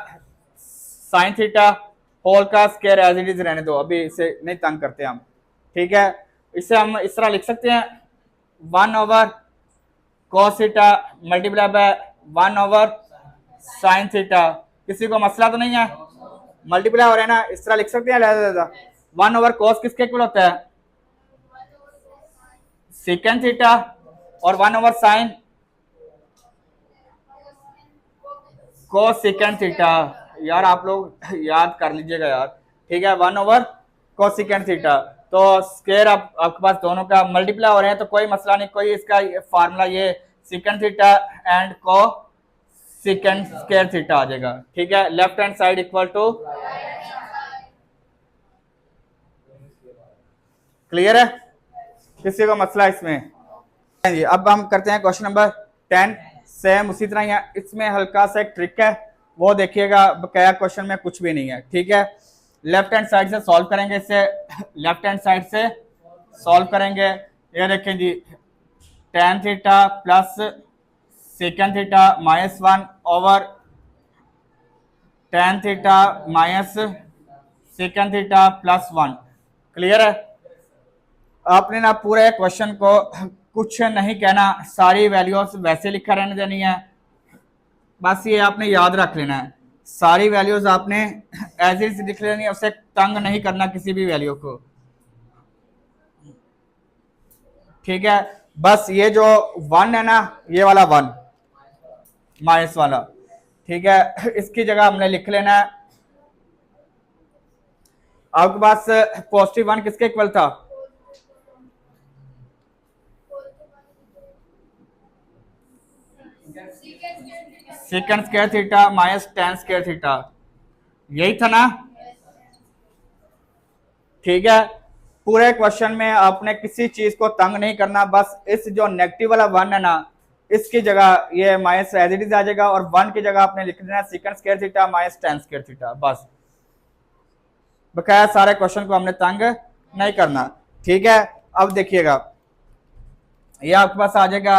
sine theta whole का स्क्वायर एज इट इज रहने दो, अभी इसे नहीं तंग करते हम, ठीक है। इसे हम इस तरह लिख सकते हैं 1 over cos theta multiply by 1 over sine theta. किसी को मसला तो नहीं है? मल्टीप्लाई हो रहा है ना, इस तरह लिख सकते हैं लहजा 1 ओवर cos किसके इक्वल होता है? सेकेंड थीटा, और 1 over sine cos second theta. यार आप लोग याद कर लीजिएगा यार, ठीक है। 1 ओवर cos सेकेंड थीटा, तो स्क्वायर आपके पास दोनों का मल्टीप्लाई हो रहे हैं तो कोई मसला नहीं, कोई इसका फार्मूला ये सेकेंड थीटा एंड को सेकेंड स्क्वायर थीटा आ जाएगा, ठीक है। Left hand side equal to, clear है? किसी को मसला इसमें? अब हम करते हैं क्वेश्चन नंबर 10। सेम उसी तरह यहाँ इसमें हल्का सा एक ट्रिक है, वो देखिएगा, बकाया क्वेश्चन में कुछ भी नहीं है, ठीक है। लेफ्ट हैंड साइड से सॉल्व करेंगे, इसे लेफ्ट हैंड साइड से सॉल्व करेंगे। ये देखें जी, tan theta plus second theta minus 1 over tan theta minus second theta plus 1। Clear है? आपने ना पूरे क्वेश्चन को कुछ नहीं कहना, सारी वैल्यूज वैसे लिखा रहने देनी है, बस ये आपने याद रख लेना है। सारी वैल्यूज आपने एज इट लिख लेनी है, उससे तंग नहीं करना किसी भी वैल्यू को, ठीक है। बस ये जो 1 है ना, ये वाला 1 माइनस वाला, ठीक है, इसकी जगह हमने लिख लेना है। आपके पास पॉजिटिव 1 किसके इक्वल था? Second square theta minus tan square theta, यही था ना, ठीक है। पूरे क्वेश्चन में आपने किसी चीज को तंग नहीं करना, बस इस जो नेगेटिव वाला 1 है ना, इसकी जगह ये माइनस एज इट इज आ जाएगा, और 1 की जगह आपने लिख देना second square theta minus tan square theta, बस। बकाया सारे क्वेश्चन को हमने तंग नहीं करना, ठीक है। अब देखिएगा, ये आपके पास आ जाएगा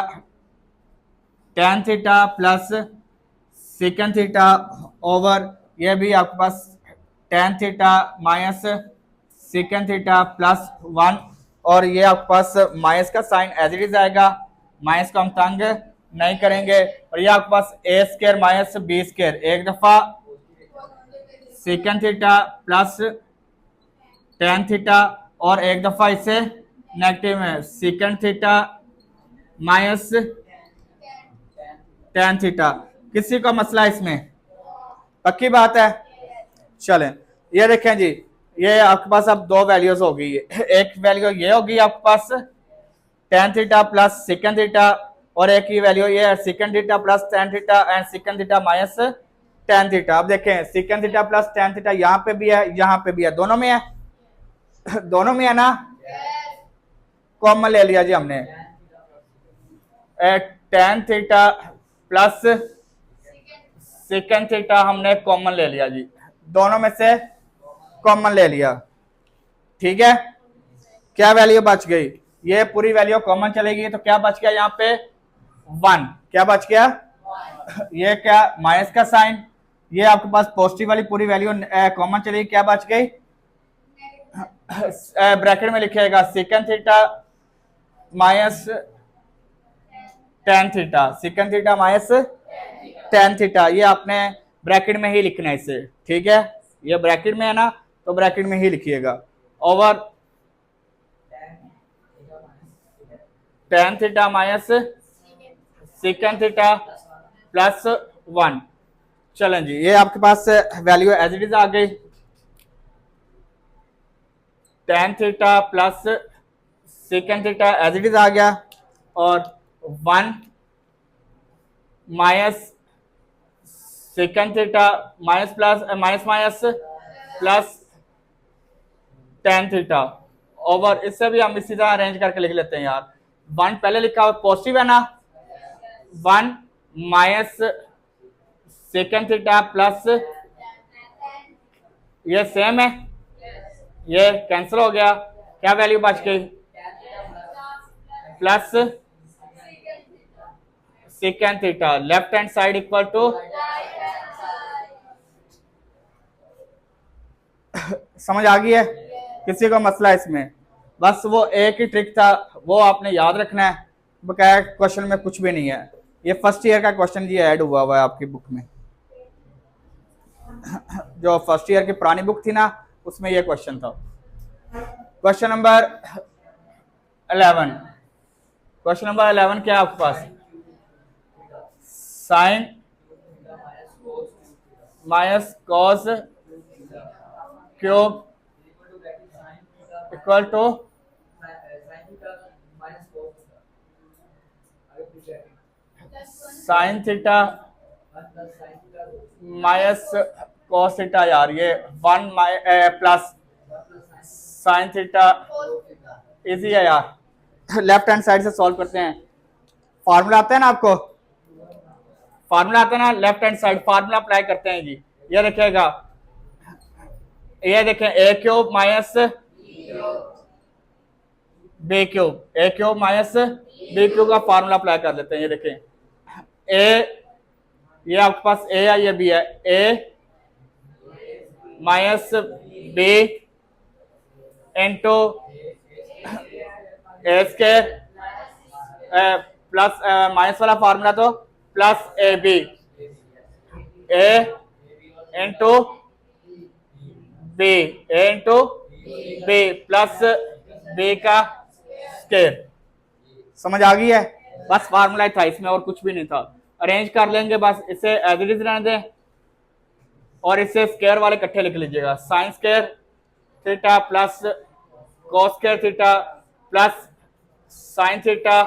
tan theta plus second theta over, ये भी आपके पास tan theta minus second theta plus 1, और ये आपके पास माइनस का साइन एज इट इज आएगा, माइनस को हम तंग नहीं करेंगे। और ये आपके पास a square minus b square, एक दफा second theta plus tan theta, और एक दफा इसे नेगेटिव में second theta minus tan theta. किसी का मसला इसमें? पक्की बात है? चलें, ये देखें जी, ये आपके पास अब दो वैल्यूज होगी, एक वैल्यू ये होगी आपके पास tan theta plus second theta, और एक ही वैल्यू ये है secant theta plus tan theta and second theta minus tan theta. अब देखें, second theta plus tan theta यहाँ पे भी है, यहाँ पे भी है, दोनों में है, दोनों में है ना, कॉमन ले लिया जी हमने, tan theta plus second theta हमने कॉमन ले लिया जी, दोनों में से कॉमन ले लिया, ठीक है। क्या वैल्यू बच गई? ये पूरी वैल्यू कॉमन चलेगी, तो क्या बच गया यहाँ पे? 1। क्या बच गया? ये क्या माइनस का साइन, ये आपके पास पॉजिटिव वाली पूरी वैल्यू कॉमन चलेगी, क्या बच गई? ब्रैकेट में लिखिएगा second theta minus tan theta, second theta minus tan theta, ये आपने ब्रैकेट में ही लिखना है इसे, ठीक है। ये ब्रैकेट में है ना, तो ब्रैकेट में ही लिखिएगा, over tan theta minus second theta plus 1। चलें जी, ये आपके पास वैल्यू एज इट इज आ गई, tan theta plus second theta as it is आ गया, और 1 minus second theta minus plus minus minus plus tan theta over, इससे भी हम इसी तरह अरेंज करके लिख लेते हैं यार। 1 पहले लिखा हुआ पॉजिटिव है ना, 1 माइनस सेकेंड थीटा प्लस ये सेम है, ये कैंसिल हो गया, क्या वैल्यू बच गई, plus second theta left hand side equal to, समझ आ गई है किसी को मसला इसमें? बस वो एक ही ट्रिक था, वो आपने याद रखना है, बकाया क्वेश्चन में कुछ भी नहीं है। ये फर्स्ट ईयर का क्वेश्चन ये ऐड हुआ है आपकी बुक में, जो फर्स्ट ईयर की पुरानी बुक थी ना उसमें ये क्वेश्चन था। क्वेश्चन नंबर 11, क्वेश्चन नंबर 11 क्या है आपके पास, sine minus cos cube equal to sine theta minus cos theta, यार ये 1 प्लस साइन थीटा, इजी है यार। लेफ्ट हैंड साइड से सॉल्व करते हैं, फार्मूला आता है ना आपको, फार्मूला आता है ना, left hand side formula apply करते हैं जी। ये देखिएगा, ये देखें ए क्यूब माइनस बी क्यूब, ए क्यूब माइनस बी क्यूब का फार्मूला अप्लाई कर लेते हैं। ये देखें ए, ये आपके पास ए है, ये बी है, A minus B into A square plus minus वाला फार्मूला तो plus A B, A into B, A into B plus B का स्क्वायर, समझ आ गई है? बस फार्मूला था इसमें और कुछ भी नहीं था। अरेंज कर लेंगे बस, इसे एज इट इज रहने दें और इसे स्क्वायर वाले इकट्ठे लिख लीजिएगा, sine square theta plus cos square theta plus sine theta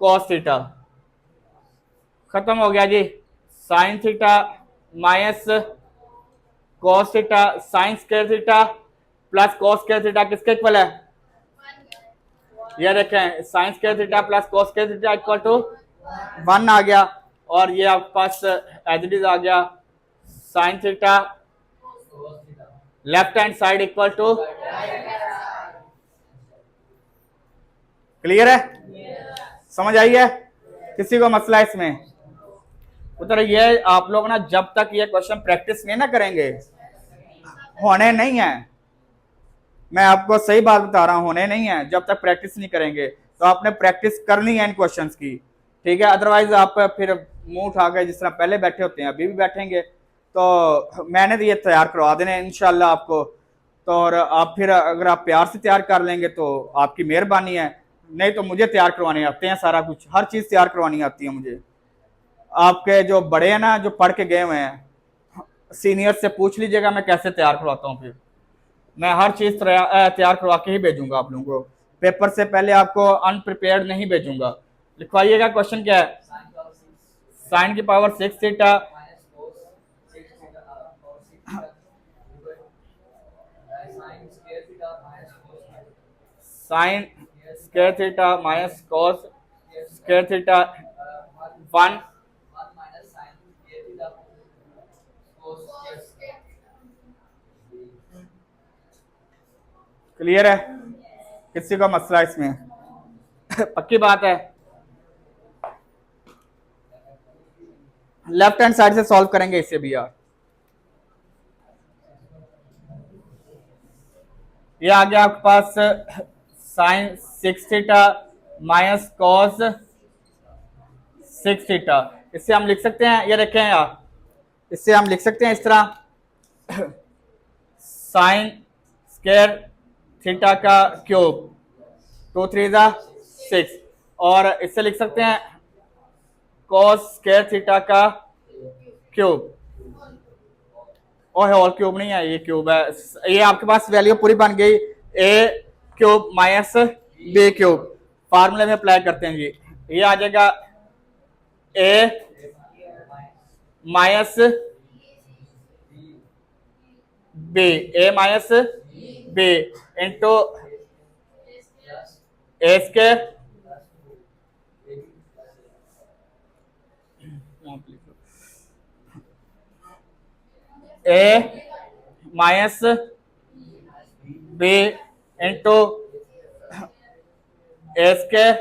cos theta, खत्म हो गया जी। Sine theta minus cos theta sine square theta plus cos square theta किसके इक्वल है, ये देखें sine square theta plus cos square theta equal to 1 आ गया, और ये आपके पास एज इट इज आ गया sine theta left hand side equal to, clear है? समझ आई है किसी को मसला इसमें? उधर ये आप लोग ना जब तक ये क्वेश्चन प्रैक्टिस नहीं ना करेंगे होने नहीं है, मैं आपको सही बात बता रहा हूं, होने नहीं है जब तक प्रैक्टिस नहीं करेंगे। तो आपने प्रैक्टिस करनी है इन क्वेश्चंस की, ठीक है? अदरवाइज आप फिर मुंह उठा के जिस तरह पहले बैठे होते हैं अभी भी बैठेंगे। तो मैंने तो ये तैयार करवा देने इंशाल्लाह आपको, तो और आप फिर अगर आप प्यार से तैयार कर लेंगे तो आपकी मेहरबानी है, नहीं तो मुझे तैयार करवाने आते हैं, सारा कुछ हर चीज़ तैयार करवानी आती है मुझे। आपके जो बड़े हैं ना, जो पढ़ के गए हुए हैं, सीनियर से पूछ लीजिएगा मैं कैसे तैयार करवाता हूँ, फिर मैं हर चीज़ तैयार करवा के ही भेजूंगा आप लोगों को, पेपर से पहले आपको अनप्रिपेयर्ड नहीं भेजूंगा। लिखवाइएगा क्वेश्चन क्या है, साइन की power 6 theta sine square theta minus cos square theta 1 clear है? किसी का मसला इसमें? पक्की बात है। लेफ्ट हैंड साइड से सॉल्व करेंगे इसे भी यार। ये आ गया आपके पास sine 6 theta minus cos 6 theta, इससे हम लिख सकते हैं, ये देखें यार, इससे हम लिख सकते हैं इस तरह, साइन स्क्वायर थीटा का क्यूब 2 3 जा 6, और इससे लिख सकते हैं कॉस स्क्वायर थीटा का क्यूब, और होल क्यूब नहीं है, ये क्यूब है। ये आपके पास वैल्यू पूरी बन गई, A cube minus B cube. फार्मूले में अप्लाई करते हैं जी, ये आ जाएगा A minus B, A minus B into A square A minus B into A square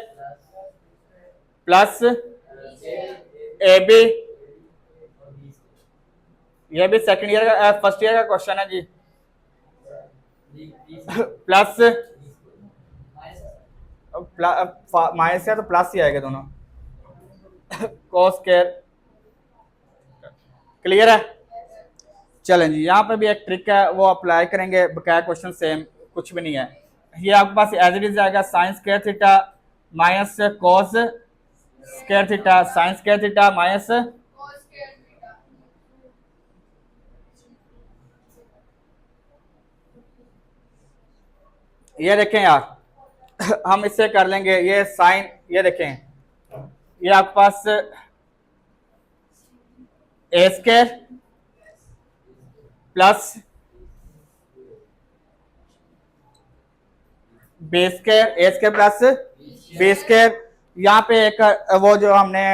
plus A B. यह भी सेकंड ईयर का फर्स्ट ईयर का क्वेश्चन है जी। प्लस माइनस है तो प्लस ही आएगा दोनों। Cos square. क्लियर है? चलें जी, यहाँ पे भी एक ट्रिक है वो अप्लाई करेंगे, बकाया क्वेश्चन सेम कुछ भी नहीं है। ये आपके पास एज इट इज आएगा sign square theta minus cos square theta, sine square theta minus ये देखें यार, हम इससे कर लेंगे ये साइन, ये देखें ये आपके पास ए स्क्वायर प्लस बी स्क्वायर, ए स्क्वायर प्लस बी स्क्वायर। यहाँ पे एक वो जो हमने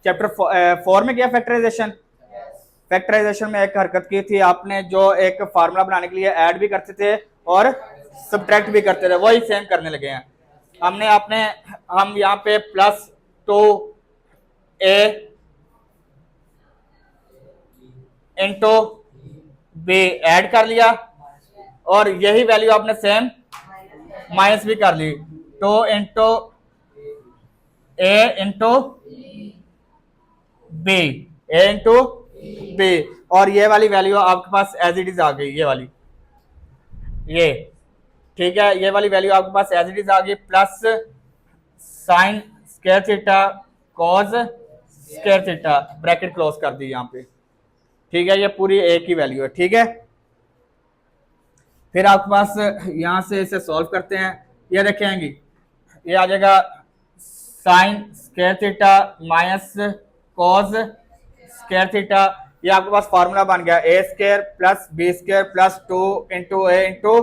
चैप्टर 4 में किया फैक्टराइजेशन, फैक्टराइजेशन में एक हरकत की थी आपने, जो एक फार्मूला बनाने के लिए ऐड भी करते थे और सब्ट्रैक्ट भी करते थे, वही सेम करने लगे हैं हमने। हम यहाँ पे plus 2a into B Ed कर लिया और यही वैल्यू आपने सेम माइनस भी कर ली। 2 into A into B, A into B, और ये वाली वैल्यू आपके पास एज इट इज आ गई, ये वाली, ये ठीक है, ये वाली वैल्यू आपके पास एज इट इज आ गई। Plus sine square theta cos square theta, bracket close कर दी यहाँ पे, ठीक है, ये पूरी एक ही वैल्यू है, ठीक है। फिर आपके पास यहां से इसे सॉल्व करते हैं, ये देखेंगे ये आ जाएगा sine square theta minus cos square theta. ये आपके पास फार्मूला बन गया A square plus B square plus 2 into A into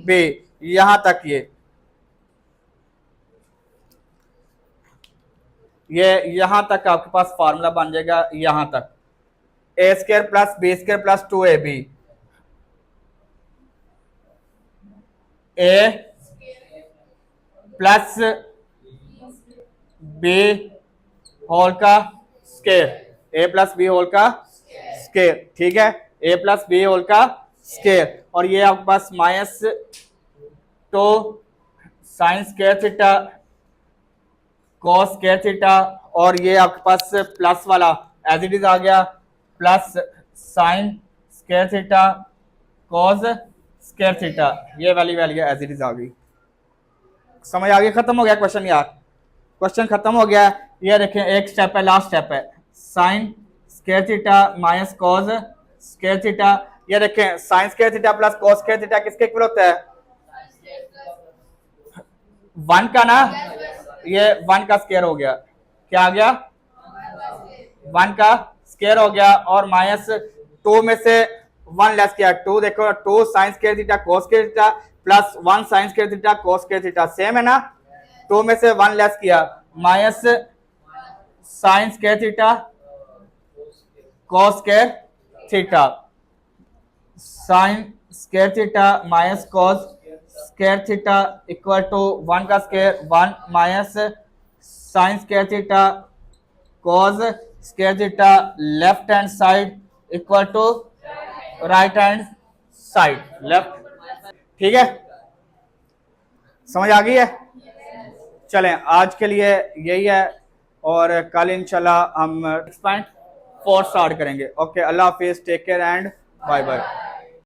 B, यहां तक ये यहां तक आपके पास फार्मूला बन जाएगा, यहां तक A square plus B square plus 2ab, A plus B whole का square, A plus B whole का स्क्वायर, ठीक है, ए प्लस बी होल का स्क्वायर। और ये आपके पास minus 2 sine square theta cos square theta, और ये आपके पास प्लस वाला एज इट इज आ गया, plus sine square theta cos square theta, ये वाली वैल्यू एज इट इज आ गई। समझ आ गई? खत्म हो गया क्वेश्चन यार, क्वेश्चन खत्म हो गया। ये देखें एक स्टेप है, लास्ट स्टेप है, sine square theta minus cos square theta. ये देखें sine square theta plus cos square theta किसके इक्वल होता है? 1 का ना, ये 1 का स्क्वायर हो गया, क्या आ गया? 1 का स्क्वायर हो गया, और माइनस 2 में से 1 लेस किया, 2 देखो 2 sine square theta cos square theta plus 1 sine square theta cos square theta, same है ना। 2 में से 1 लेस किया, minus sine square theta cos square theta, sine square theta minus cos square theta equal to 1 का square 1 minus sine square theta cos square theta, left hand side equal to right hand side, left, ठीक है, समझ आ गई है? चलें आज के लिए यही है, और कल इंशाल्लाह हम 6.4 स्टार्ट करेंगे। ओके, अल्लाह हाफिज, take care and bye bye.